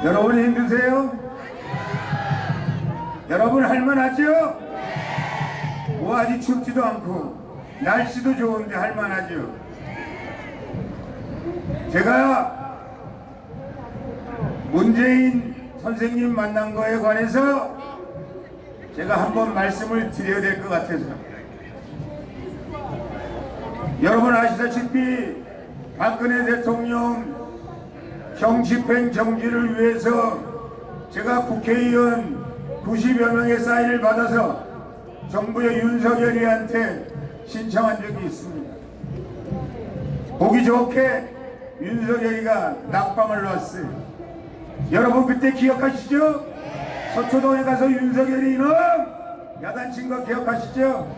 여러분 힘드세요? 여러분 할만하죠? 뭐 아직 춥지도 않고 날씨도 좋은데 할만하죠? 제가 문재인 선생님 만난 거에 관해서 제가 한번 말씀을 드려야 될 것 같아서, 여러분 아시다시피 박근혜 대통령 형집행 정지를 위해서 제가 국회의원 90여 명의 사인을 받아서 정부의 윤석열이한테 신청한 적이 있습니다. 보기 좋게 윤석열이가 낙방을 놨어요. 여러분 그때 기억하시죠? 서초동에 가서 윤석열이 이놈 야단친 거 기억하시죠?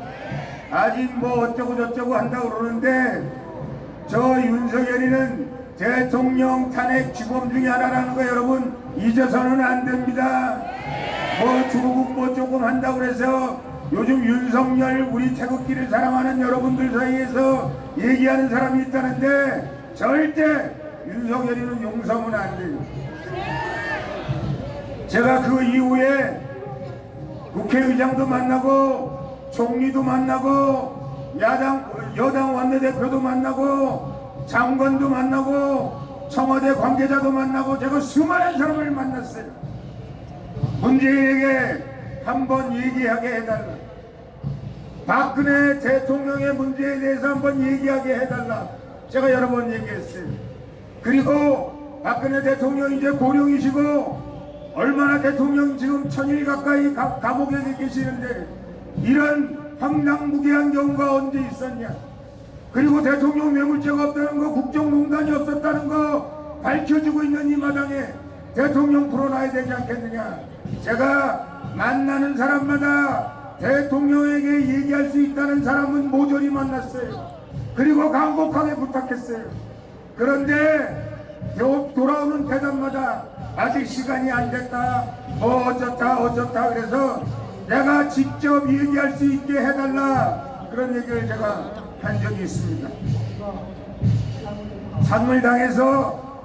아직 뭐 어쩌고 저쩌고 한다고 그러는데, 저 윤석열이는 대통령 탄핵 주범 중에 하나라는 거 여러분 잊어서는 안 됩니다. 뭐 조국 뭐 조금 한다고 그래서 요즘 윤석열 우리 태극기를 사랑하는 여러분들 사이에서 얘기하는 사람이 있다는데, 절대 윤석열이는 용서하면 안 돼요. 제가 그 이후에 국회의장도 만나고 총리도 만나고 여당 원내대표도 만나고 장관도 만나고 청와대 관계자도 만나고 제가 수많은 사람을 만났어요. 문재인에게 한번 얘기하게 해달라. 박근혜 대통령의 문제에 대해서 한번 얘기하게 해달라. 제가 여러 번 얘기했어요. 그리고 박근혜 대통령 이제 고령이시고 얼마나 대통령 지금 1000일 가까이 감옥에 계시는데 이런 황당무계한 경우가 언제 있었냐. 그리고 대통령 뇌물죄가 없다는 거, 국정농단이 없었다는 거 밝혀지고 있는 이 마당에 대통령 풀어놔야 되지 않겠느냐. 제가 만나는 사람마다 대통령에게 얘기할 수 있다는 사람은 모조리 만났어요. 그리고 간곡하게 부탁했어요. 그런데 돌아오는 대답마다 아직 시간이 안 됐다, 뭐 어쩌다 그래서 내가 직접 얘기할 수 있게 해달라, 그런 얘기를 제가 한 적이 있습니다. 산물당에서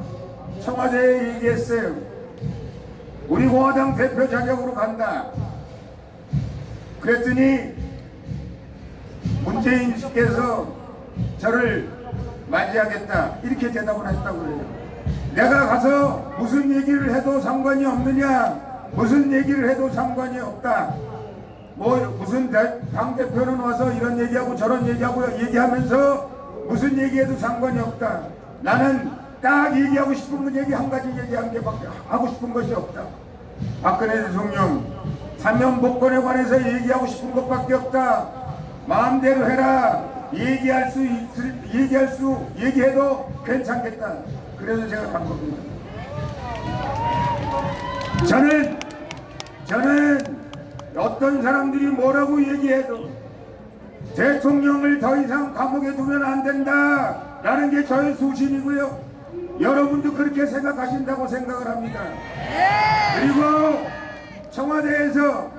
청와대에 얘기했어요. 우리 공화당 대표 자격으로 간다. 그랬더니 문재인 씨께서 저를 맞이하겠다 이렇게 대답을 했다고 그래요. 내가 가서 무슨 얘기를 해도 상관이 없느냐, 무슨 얘기를 해도 상관이 없다. 뭐 무슨 당대표는 와서 이런 얘기하고 저런 얘기하고 얘기하면서 무슨 얘기해도 상관이 없다. 나는 딱 얘기하고 싶은 얘기 한 가지 얘기한 게밖에 하고 싶은 것이 없다. 박근혜 대통령 사면복권에 관해서 얘기하고 싶은 것밖에 없다. 마음대로 해라. 얘기해도 괜찮겠다. 그래서 제가 간 겁니다. 저는 어떤 사람들이 뭐라고 얘기해도 대통령을 더 이상 감옥에 두면 안 된다 라는 게 저의 소신이고요. 여러분도 그렇게 생각하신다고 생각을 합니다. 그리고 청와대에서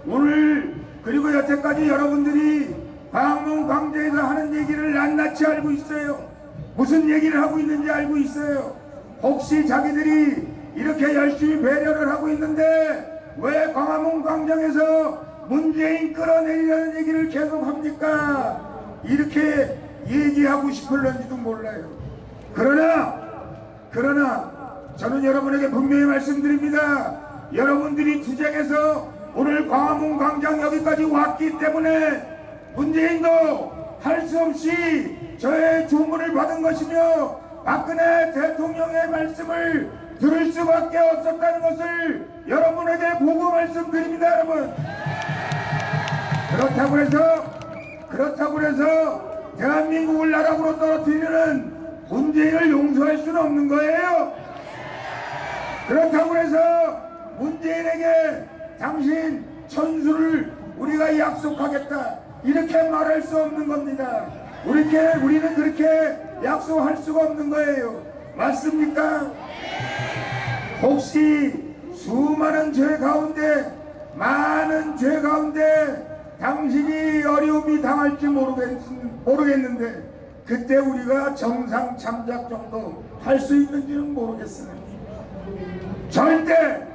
오늘 그리고 여태까지 여러분들이 광화문 광장에서 하는 얘기를 낱낱이 알고 있어요. 무슨 얘기를 하고 있는지 알고 있어요. 혹시 자기들이 이렇게 열심히 배려를 하고 있는데 왜 광화문 광장에서 문재인 끌어내리라는 얘기를 계속 합니까? 이렇게 얘기하고 싶을런지도 몰라요. 그러나 저는 여러분에게 분명히 말씀드립니다. 여러분들이 투쟁해서 오늘 광화문 광장 여기까지 왔기 때문에 문재인도 할 수 없이 저의 주문을 받은 것이며 박근혜 대통령의 말씀을 들을 수밖에 없었다는 것을 여러분에게 보고 말씀드립니다. 여러분, 그렇다고 해서 대한민국을 나락으로 떨어뜨리는 문재인을 용서할 수는 없는 거예요. 그렇다고 해서 문재인에게 당신 천수를 우리가 약속하겠다 이렇게 말할 수 없는 겁니다. 우리는 그렇게 약속할 수가 없는 거예요. 맞습니까? 혹시 수많은 많은 죄 가운데 당신이 어려움이 당할지 모르겠는데 그때 우리가 정상 참작 정도 할 수 있는지는 모르겠어요. 절대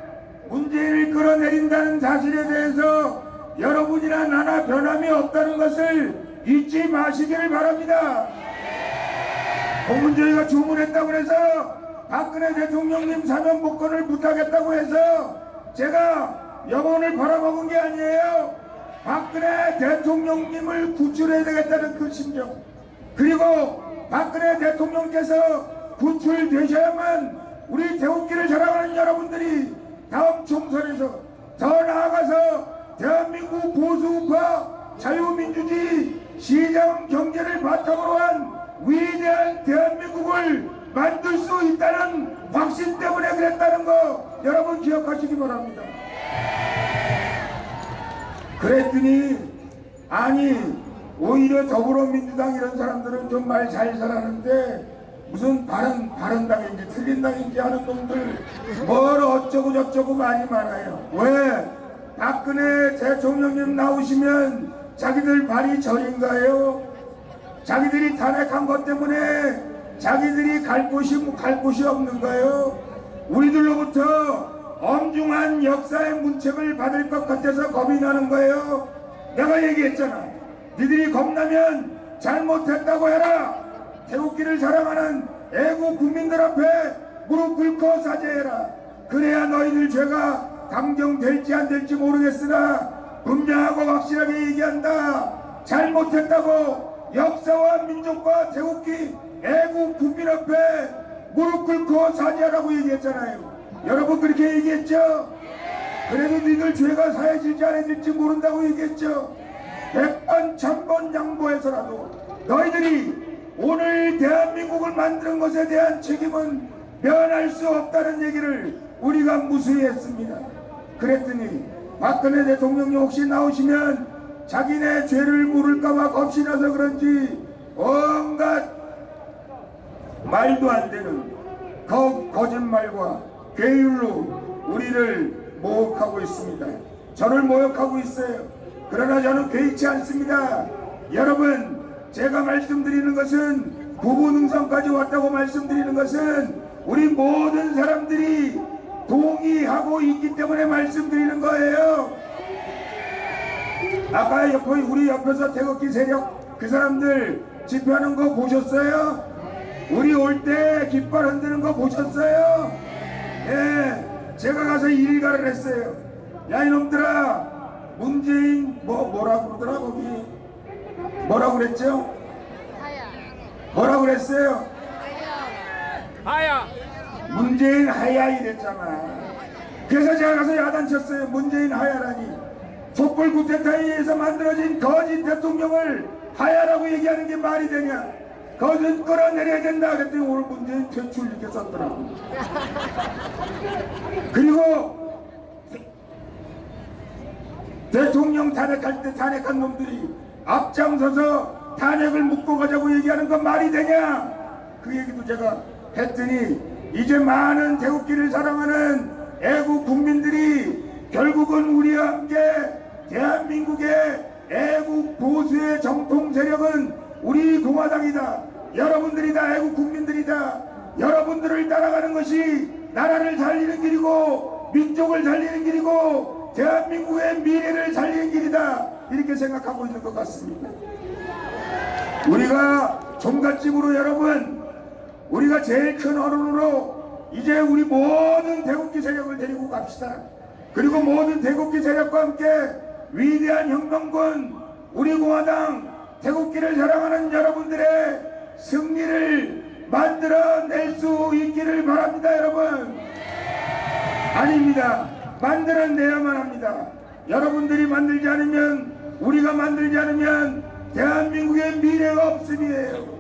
문재인을 끌어내린다는 사실에 대해서 여러분이나 나나 변함이 없다는 것을 잊지 마시기를 바랍니다. 공문저희가 주문했다고 해서 박근혜 대통령님 사면 복권을 부탁했다고 해서 제가 영혼을 팔아먹은 게 아니에요. 박근혜 대통령님을 구출해야 되겠다는 그 심정, 그리고 박근혜 대통령께서 구출되셔야만 우리 태극기를 자랑하는 여러분들이 다음 총선에서 더 나아가서 대한민국 보수우파 자유민주주의 시장 경제를 바탕으로 한 위대한 대한민국을 만들 수 있다는 확신 때문에 그랬다는 거 여러분 기억하시기 바랍니다. 그랬더니 아니 오히려 더불어민주당 이런 사람들은 좀 말 잘 잘하는데 무슨 바른당인지 틀린당인지 하는 놈들 뭘 어쩌고 저쩌고 말이 많아요. 왜? 박근혜 대통령님 나오시면 자기들 발이 저린가요? 자기들이 탄핵한 것 때문에 자기들이 갈 곳이 없는가요? 우리들로부터 엄중한 역사의 문책을 받을 것 같아서 겁이 나는 거예요. 내가 얘기했잖아. 니들이 겁나면 잘못했다고 해라. 태극기를 사랑하는 애국 국민들 앞에 무릎 꿇고 사죄해라. 그래야 너희들 죄가 강정될지 안 될지 모르겠으나 분명하고 확실하게 얘기한다. 잘못했다고 역사와 민족과 태극기 애국 국민 앞에 무릎 꿇고 사죄하라고 얘기했잖아요. 여러분 그렇게 얘기했죠? 그래도 니들 죄가 사해질지 안 해질지 모른다고 얘기했죠? 100번 1000번 양보해서라도 너희들이 오늘 대한민국을 만드는 것에 대한 책임은 면할 수 없다는 얘기를 우리가 무수히 했습니다. 그랬더니 박근혜 대통령이 혹시 나오시면 자기네 죄를 물을까봐 겁이 나서 그런지 온갖 말도 안 되는 거짓말과 괴율로 우리를 모욕하고 있습니다. 저를 모욕하고 있어요. 그러나 저는 개의치 않습니다. 여러분 제가 말씀드리는 것은 부부능선까지 왔다고 말씀드리는 것은 우리 모든 사람들이 동의하고 있기 때문에 말씀드리는 거예요. 아까 우리 옆에서 태극기 세력 그 사람들 집회하는 거 보셨어요? 우리 올 때 깃발 흔드는 거 보셨어요? 예, 제가 가서 일가를 했어요. 야 이놈들아, 문재인 뭐라 그러더라 거기 뭐라 그랬죠? 뭐라 그랬어요? 하야. 문재인 하야 이랬잖아. 그래서 제가 가서 야단쳤어요. 문재인 하야라니. 촛불 쿠데타에 의해서 만들어진 거짓 대통령을 하야라고 얘기하는 게 말이 되냐? 거짓 끌어내려야 된다 그랬더니 오늘 문재인 퇴출 이렇게 썼더라고. 그리고 대통령 탄핵할 때 탄핵한 놈들이 앞장서서 탄핵을 묻고 가자고 얘기하는 건 말이 되냐? 그 얘기도 제가 했더니 이제 많은 태극기를 사랑하는 애국 국민들이 결국은 우리와 함께 대한민국의 애국 보수의 정통 세력은 우리 공화당이다. 여러분들이 다 애국 국민들이다. 여러분들을 따라가는 것이 나라를 살리는 길이고 민족을 살리는 길이고 대한민국의 미래를 살리는 길이다. 이렇게 생각하고 있는 것 같습니다. 우리가 종갓집으로 여러분, 우리가 제일 큰 어른으로 이제 우리 모든 태극기 세력을 데리고 갑시다. 그리고 모든 태극기 세력과 함께 위대한 혁명군 우리 공화당 태극기를 사랑하는 여러분들의 승리를 만들어낼 수 있기를 바랍니다. 여러분, 아닙니다. 만들어내야만 합니다. 여러분들이 만들지 않으면, 우리가 만들지 않으면 대한민국의 미래가 없음이에요.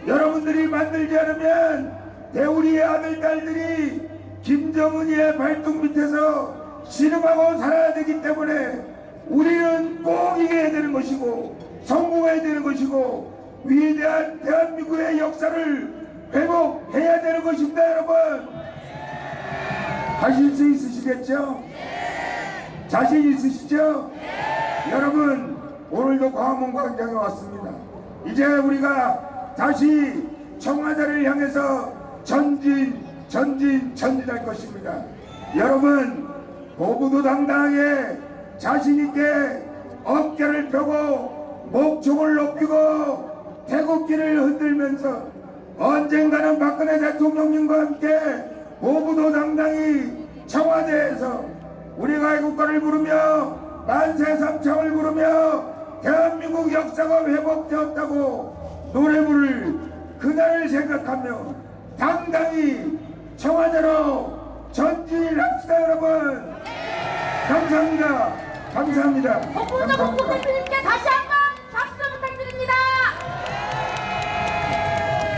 여러분들이 만들지 않으면 우리의 아들 딸들이 김정은이의 발등 밑에서 신음하고 살아야 되기 때문에 우리는 꼭 이겨야 되는 것이고 성공해야 되는 것이고 위대한 대한민국의 역사를 회복해야 되는 것입니다. 여러분, 하실 수 있으시겠죠? 자신 있으시죠? 여러분, 오늘도 광화문 광장에 왔습니다. 이제 우리가 다시 청와대를 향해서 전진 전진할 것입니다. 여러분, 고부도 당당하게 자신있게 어깨를 펴고 목총을 높이고 태극기를 흔들면서 언젠가는 박근혜 대통령님과 함께 고부도 당당히 청와대에서 우리가 애국가를 부르며 만세 삼창을 부르며 대한민국 역사가 회복되었다고 노래 부를 그날을 생각하며 당당히 청와대로 전진합시다. 여러분 감사합니다. 감사합니다. 홍문호 대표님께 다시 한번